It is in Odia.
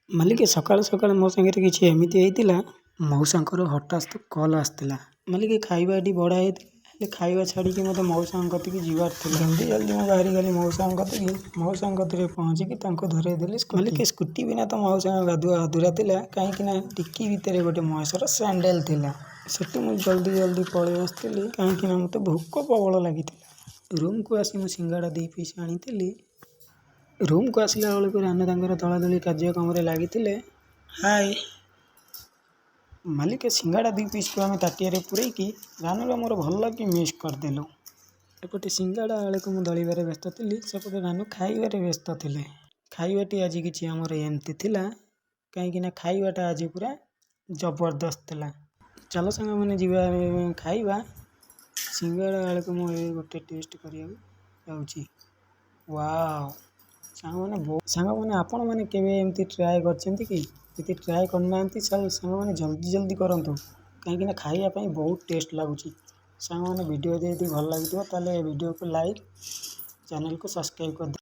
ମାଲିକେ ସକାଳୁ ସକାଳୁ ମୋ ସାଙ୍ଗରେ କିଛି ଏମିତି ହେଇଥିଲା, ମଉସାଙ୍କର ହଠାତ୍ କଲ୍ ଆସିଥିଲା। ମାଲିକେ ଖାଇବା ଏଠି ବଢ଼ା ହେଇଥିଲା, ହେଲେ ଖାଇବା ଛାଡ଼ିକି ମୋତେ ମଉସାଙ୍କ କତିକି ଯିବାର ଥିଲା। ଜଲ୍ଦି ମୁଁ ବାହାରିଗଲି ମଉସାଙ୍କ କତିକି। ମଉସାଙ୍କ କତିରେ ପହଞ୍ଚିକି ତାଙ୍କୁ ଧରେଇଦେଲି ସ୍କୁଟି। ମାଲିକେ ସ୍କୁଟି ବିନା ତ ମଉସାଙ୍କ ଗାଧୁଆ ଅଧୁରା ଥିଲା, କାହିଁକିନା ଟିକି ଭିତରେ ଗୋଟେ ମହେଶର ସ୍ୟାଣ୍ଡେଲ୍ ଥିଲା। ସେଠି ମୁଁ ଜଲ୍ଦି ପଳେଇ ଆସିଥିଲି, କାହିଁକିନା ମୋତେ ଭୋକ ପ୍ରବଳ ଲାଗିଥିଲା। ରୁମ୍କୁ ଆସି ମୁଁ ସିଙ୍ଗଡ଼ା 2 ପିସ୍ ଆଣିଥିଲି। ରୁମ୍କୁ ଆସିଲା ବେଳକୁ ରାନୁ ତାଙ୍କର ଦଳାଦଳି କାର୍ଯ୍ୟକ୍ରମରେ ଲାଗିଥିଲେ। ହାଏ ମାଲିକେ ସିଙ୍ଗଡ଼ା 2 ପିସ୍କୁ ଆମେ ତାଟିଆରେ ପୂରେଇକି ରାନୁର ମୋର ଭଲକି ମିକ୍ସ କରିଦେଲୁ। ଏପଟେ ସିଙ୍ଗଡ଼ା ଆଳୁକୁ ମୁଁ ଦଳିବାରେ ବ୍ୟସ୍ତ ଥିଲି, ସେପଟେ ରାନୁ ଖାଇବାରେ ବ୍ୟସ୍ତ ଥିଲେ। ଖାଇବାଟି ଆଜି କିଛି ଆମର ଏମିତି ଥିଲା, କାହିଁକିନା ଖାଇବାଟା ଆଜି ପୁରା ଜବରଦସ୍ତ ଥିଲା। ଚାଲ ସାଙ୍ଗମାନେ ଯିବା ଖାଇବା। ସିଙ୍ଗଡ଼ା ଆଳୁକୁ ମୁଁ ଗୋଟେ ଟେଷ୍ଟ କରିବାକୁ ଯାଉଛି। ୱାଓ ସାଙ୍ଗମାନେ ଆପଣମାନେ କେବେ ଏମିତି ଟ୍ରାଏ କରିଛନ୍ତି କି? ଯଦି ଟ୍ରାଏ କରିନାହାନ୍ତି ସାଙ୍ଗମାନେ ଜଲ୍ଦି କରନ୍ତୁ, କାହିଁକିନା ଖାଇବା ପାଇଁ ବହୁତ ଟେଷ୍ଟ ଲାଗୁଛି। ସାଙ୍ଗମାନେ ଭିଡ଼ିଓ ଯଦି ଭଲ ଲାଗିଥିବ ତାହେଲେ ଭିଡ଼ିଓକୁ ଲାଇକ୍, ଚ୍ୟାନେଲକୁ ସବସ୍କ୍ରାଇବ୍ କରିଦେବେ।